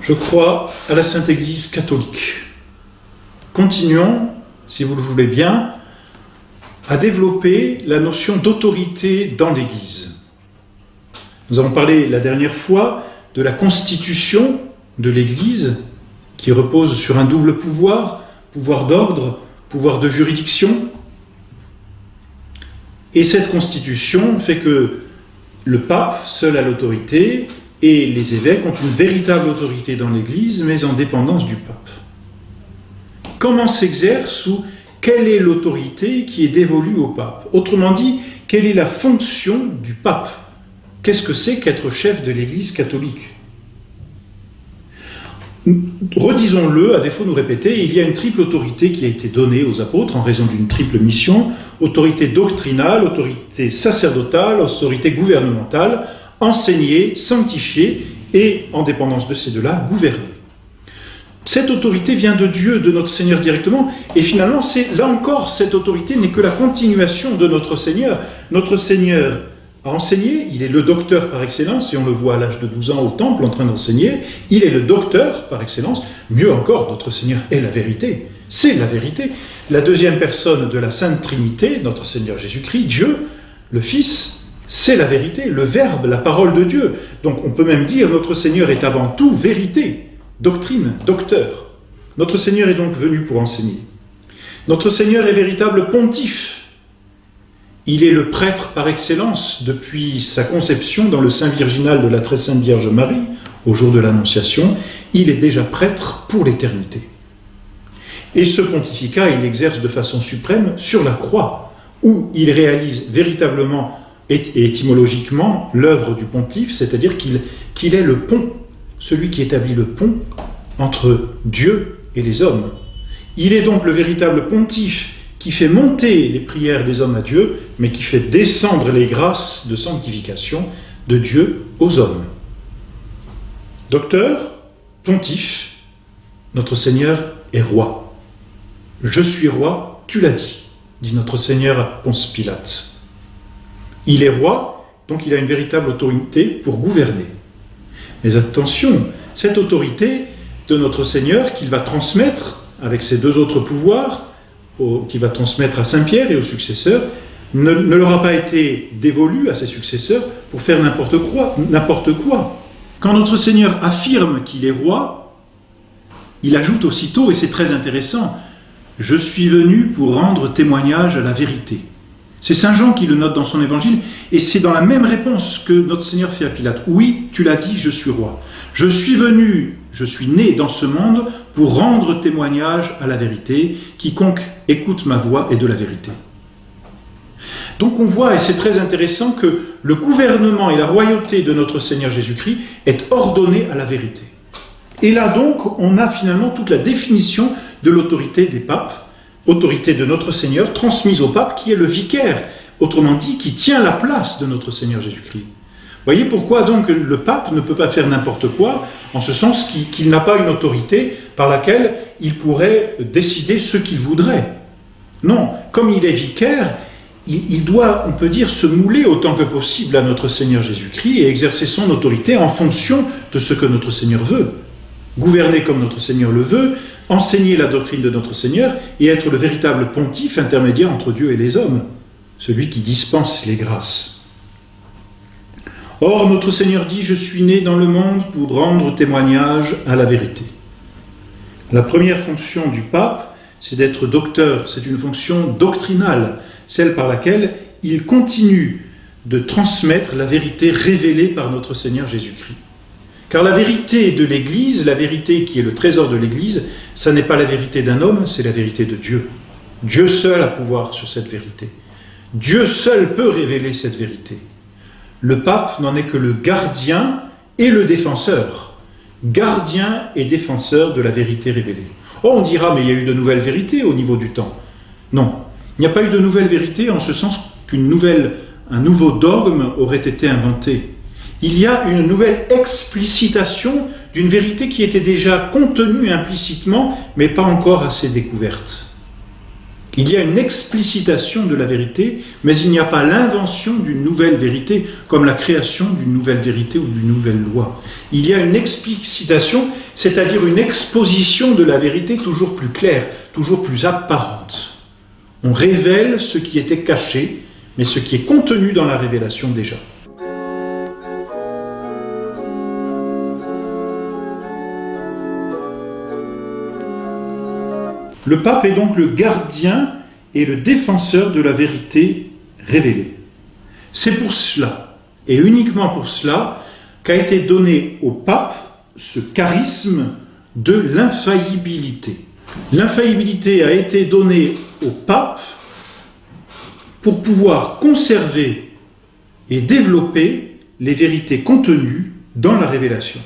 Je crois à la Sainte Église catholique. Continuons, si vous le voulez bien, à développer la notion d'autorité dans l'Église. Nous avons parlé la dernière fois de la constitution de l'Église qui repose sur un double pouvoir, pouvoir d'ordre, pouvoir de juridiction. Et cette constitution fait que le pape, seul a l'autorité, et les évêques ont une véritable autorité dans l'Église, mais en dépendance du pape. Comment s'exerce ou quelle est l'autorité qui est dévolue au pape? Autrement dit, quelle est la fonction du pape? Qu'est-ce que c'est qu'être chef de l'Église catholique? Redisons-le, à défaut de nous répéter, il y a une triple autorité qui a été donnée aux apôtres en raison d'une triple mission: autorité doctrinale, autorité sacerdotale, autorité gouvernementale, enseigner, sanctifier et, en dépendance de ces deux-là, gouverner. Cette autorité vient de Dieu, de notre Seigneur directement, et finalement, là encore, cette autorité n'est que la continuation de notre Seigneur. Notre Seigneur a enseigné, il est le docteur par excellence, et on le voit à l'âge de 12 ans au temple en train d'enseigner, il est le docteur par excellence. Mieux encore, notre Seigneur est la vérité, c'est la vérité. La deuxième personne de la Sainte Trinité, notre Seigneur Jésus-Christ, Dieu, le Fils, c'est la vérité, le Verbe, la parole de Dieu. Donc on peut même dire notre Seigneur est avant tout vérité, doctrine, docteur. Notre Seigneur est donc venu pour enseigner. Notre Seigneur est véritable pontife. Il est le prêtre par excellence depuis sa conception dans le sein virginal de la très sainte Vierge Marie, au jour de l'Annonciation. Il est déjà prêtre pour l'éternité. Et ce pontificat, il l'exerce de façon suprême sur la croix, où il réalise véritablement et étymologiquement l'œuvre du pontife, c'est-à-dire qu'il est le pont, celui qui établit le pont entre Dieu et les hommes. Il est donc le véritable pontife qui fait monter les prières des hommes à Dieu, mais qui fait descendre les grâces de sanctification de Dieu aux hommes. Docteur, pontife, notre Seigneur est roi. Je suis roi, tu l'as dit notre Seigneur à Ponce Pilate. Il est roi, donc il a une véritable autorité pour gouverner. Mais attention, cette autorité de notre Seigneur qu'il va transmettre avec ses deux autres pouvoirs, qu'il va transmettre à Saint-Pierre et aux successeurs, ne leur a pas été dévolue à ses successeurs pour faire n'importe quoi. Quand notre Seigneur affirme qu'il est roi, il ajoute aussitôt, et c'est très intéressant, « Je suis venu pour rendre témoignage à la vérité ». C'est Saint Jean qui le note dans son évangile, et c'est dans la même réponse que notre Seigneur fait à Pilate. « Oui, tu l'as dit, je suis roi. Je suis venu, je suis né dans ce monde pour rendre témoignage à la vérité. Quiconque écoute ma voix est de la vérité. » Donc on voit, et c'est très intéressant, que le gouvernement et la royauté de notre Seigneur Jésus-Christ est ordonné à la vérité. Et là donc, on a finalement toute la définition de l'autorité des papes, autorité de notre Seigneur transmise au pape qui est le vicaire, autrement dit qui tient la place de notre Seigneur Jésus-Christ. Voyez pourquoi donc le pape ne peut pas faire n'importe quoi, en ce sens qu'il n'a pas une autorité par laquelle il pourrait décider ce qu'il voudrait. Non, comme il est vicaire, il doit, on peut dire, se mouler autant que possible à notre Seigneur Jésus-Christ et exercer son autorité en fonction de ce que notre Seigneur veut. Gouverner comme notre Seigneur le veut, enseigner la doctrine de notre Seigneur et être le véritable pontife intermédiaire entre Dieu et les hommes, celui qui dispense les grâces. Or, notre Seigneur dit « Je suis né dans le monde pour rendre témoignage à la vérité ». La première fonction du pape, c'est d'être docteur, c'est une fonction doctrinale, celle par laquelle il continue de transmettre la vérité révélée par notre Seigneur Jésus-Christ. Car la vérité de l'Église, la vérité qui est le trésor de l'Église, ça n'est pas la vérité d'un homme, c'est la vérité de Dieu. Dieu seul a pouvoir sur cette vérité. Dieu seul peut révéler cette vérité. Le pape n'en est que le gardien et le défenseur. Gardien et défenseur de la vérité révélée. Oh, on dira, mais il y a eu de nouvelles vérités au niveau du temps. Non, il n'y a pas eu de nouvelles vérités en ce sens un nouveau dogme aurait été inventé. Il y a une nouvelle explicitation d'une vérité qui était déjà contenue implicitement, mais pas encore assez découverte. Il y a une explicitation de la vérité, mais il n'y a pas l'invention d'une nouvelle vérité, comme la création d'une nouvelle vérité ou d'une nouvelle loi. Il y a une explicitation, c'est-à-dire une exposition de la vérité toujours plus claire, toujours plus apparente. On révèle ce qui était caché, mais ce qui est contenu dans la révélation déjà. Le pape est donc le gardien et le défenseur de la vérité révélée. C'est pour cela, et uniquement pour cela, qu'a été donné au pape ce charisme de l'infaillibilité. L'infaillibilité a été donnée au pape pour pouvoir conserver et développer les vérités contenues dans la révélation.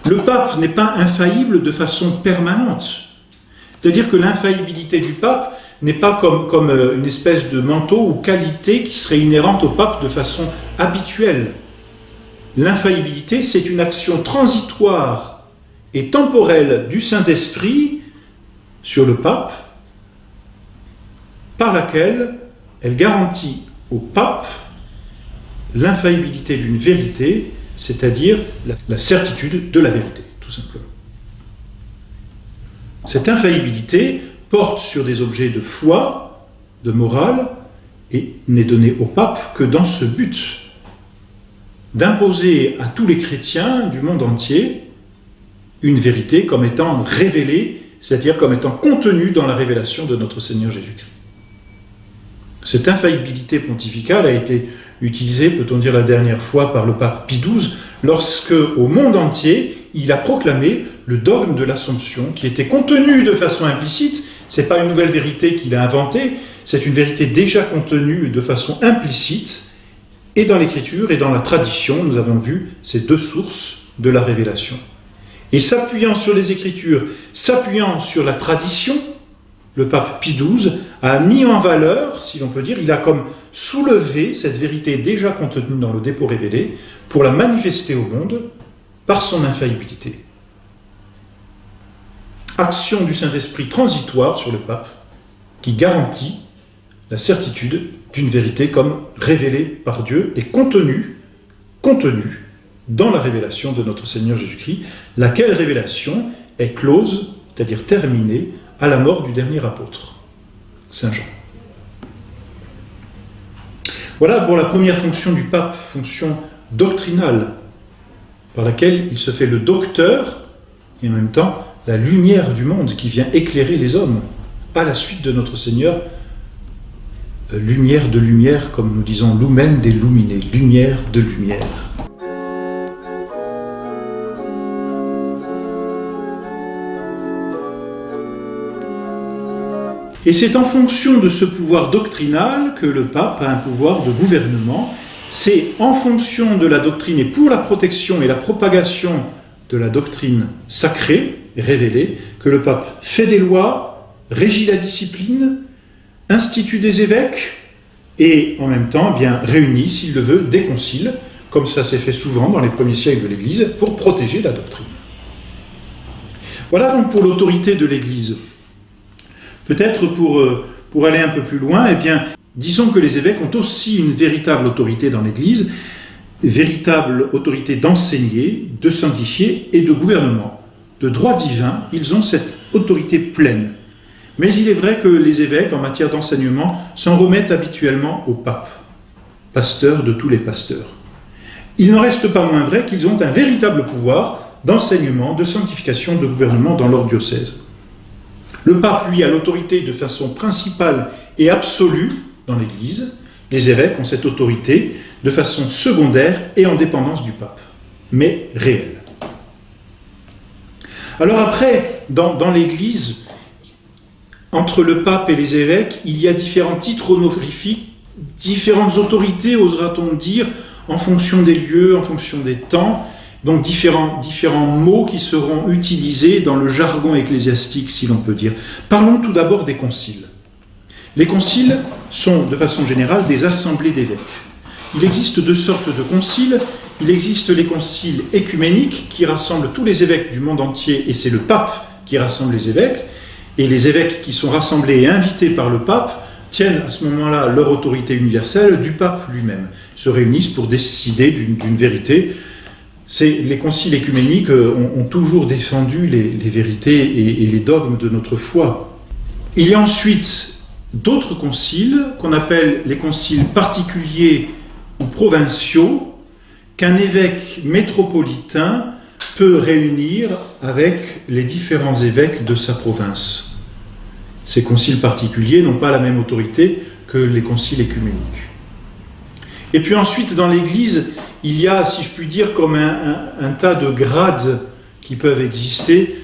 Le pape n'est pas infaillible de façon permanente. C'est-à-dire que l'infaillibilité du pape n'est pas comme une espèce de manteau ou qualité qui serait inhérente au pape de façon habituelle. L'infaillibilité, c'est une action transitoire et temporelle du Saint-Esprit sur le pape, par laquelle elle garantit au pape l'infaillibilité d'une vérité, c'est-à-dire la certitude de la vérité, tout simplement. Cette infaillibilité porte sur des objets de foi, de morale, et n'est donnée au pape que dans ce but, d'imposer à tous les chrétiens du monde entier une vérité comme étant révélée, c'est-à-dire comme étant contenue dans la révélation de notre Seigneur Jésus-Christ. Cette infaillibilité pontificale a été utilisée, peut-on dire la dernière fois, par le pape Pie XII, lorsque, au monde entier, il a proclamé le dogme de l'Assomption, qui était contenu de façon implicite. Ce n'est pas une nouvelle vérité qu'il a inventée, c'est une vérité déjà contenue de façon implicite, et dans l'Écriture et dans la tradition, nous avons vu ces deux sources de la révélation. Et s'appuyant sur les Écritures, s'appuyant sur la tradition, le pape Pie XII a mis en valeur, si l'on peut dire, il a comme soulevé cette vérité déjà contenue dans le dépôt révélé pour la manifester au monde par son infaillibilité. Action du Saint-Esprit transitoire sur le pape qui garantit la certitude d'une vérité comme révélée par Dieu et contenue dans la révélation de notre Seigneur Jésus-Christ, laquelle révélation est close, c'est-à-dire terminée, à la mort du dernier apôtre, Saint Jean. Voilà pour la première fonction du pape, fonction doctrinale, par laquelle il se fait le docteur et en même temps la lumière du monde qui vient éclairer les hommes à la suite de notre Seigneur. Lumière de lumière, comme nous disons, lumen des luminés, lumière de lumière. Et c'est en fonction de ce pouvoir doctrinal que le pape a un pouvoir de gouvernement. C'est en fonction de la doctrine et pour la protection et la propagation de la doctrine sacrée, révélée, que le pape fait des lois, régit la discipline, institue des évêques et en même temps réunit, s'il le veut, des conciles, comme ça s'est fait souvent dans les premiers siècles de l'Église, pour protéger la doctrine. Voilà donc pour l'autorité de l'Église. Peut-être pour aller un peu plus loin, disons que les évêques ont aussi une véritable autorité dans l'Église, véritable autorité d'enseigner, de sanctifier et de gouvernement. De droit divin, ils ont cette autorité pleine. Mais il est vrai que les évêques, en matière d'enseignement, s'en remettent habituellement au pape, pasteur de tous les pasteurs. Il n'en reste pas moins vrai qu'ils ont un véritable pouvoir d'enseignement, de sanctification, de gouvernement dans leur diocèse. Le pape, lui, a l'autorité de façon principale et absolue dans l'Église. Les évêques ont cette autorité de façon secondaire et en dépendance du pape, mais réelle. Alors après, dans l'Église, entre le pape et les évêques, il y a différents titres honorifiques, différentes autorités, osera-t-on dire, en fonction des lieux, en fonction des temps, donc différents mots qui seront utilisés dans le jargon ecclésiastique, si l'on peut dire. Parlons tout d'abord des conciles. Les conciles sont, de façon générale, des assemblées d'évêques. Il existe deux sortes de conciles. Il existe les conciles écuméniques qui rassemblent tous les évêques du monde entier, et c'est le pape qui rassemble les évêques. Et les évêques qui sont rassemblés et invités par le pape tiennent à ce moment-là leur autorité universelle du pape lui-même, se réunissent pour décider d'une vérité. Les conciles écuméniques ont toujours défendu les vérités et les dogmes de notre foi. Il y a ensuite d'autres conciles qu'on appelle les conciles particuliers ou provinciaux qu'un évêque métropolitain peut réunir avec les différents évêques de sa province. Ces conciles particuliers n'ont pas la même autorité que les conciles écuméniques. Et puis ensuite, dans l'Église, il y a, si je puis dire, comme un tas de grades qui peuvent exister,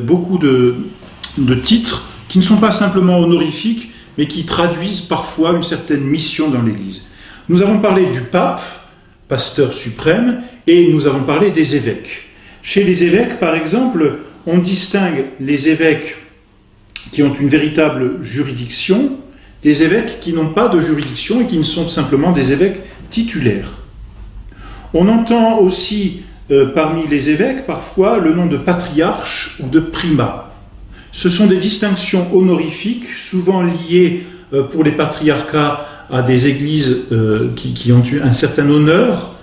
beaucoup de titres qui ne sont pas simplement honorifiques, mais qui traduisent parfois une certaine mission dans l'Église. Nous avons parlé du pape, pasteur suprême, et nous avons parlé des évêques. Chez les évêques, par exemple, on distingue les évêques qui ont une véritable juridiction, des évêques qui n'ont pas de juridiction et qui ne sont simplement des évêques titulaires. On entend aussi parmi les évêques parfois le nom de patriarche ou de primat. Ce sont des distinctions honorifiques, souvent liées pour les patriarcats à des églises qui ont eu un certain honneur,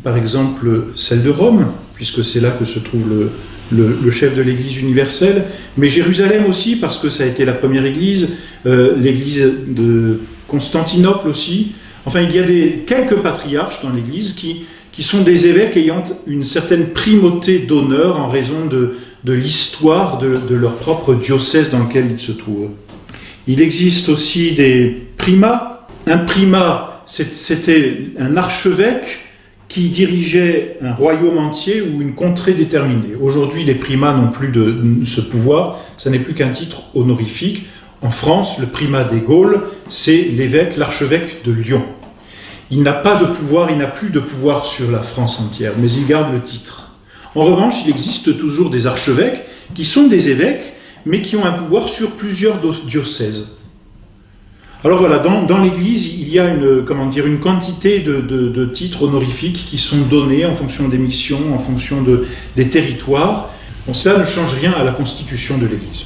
par exemple celle de Rome, puisque c'est là que se trouve le chef de l'Église universelle, mais Jérusalem aussi, parce que ça a été la première Église, l'Église de Constantinople aussi. Enfin, il y a quelques patriarches dans l'Église qui sont des évêques ayant une certaine primauté d'honneur en raison de l'histoire de leur propre diocèse dans lequel ils se trouvent. Il existe aussi des primats. Un primat, c'était un archevêque qui dirigeait un royaume entier ou une contrée déterminée. Aujourd'hui, les primats n'ont plus ce pouvoir, ça n'est plus qu'un titre honorifique. En France, le primat des Gaules, c'est l'évêque, l'archevêque de Lyon. Il n'a pas de pouvoir, il n'a plus de pouvoir sur la France entière, mais il garde le titre. En revanche, il existe toujours des archevêques qui sont des évêques, mais qui ont un pouvoir sur plusieurs diocèses. Alors voilà, dans l'Église, il y a une quantité de titres honorifiques qui sont donnés en fonction des missions, en fonction des territoires. Bon, cela ne change rien à la constitution de l'Église.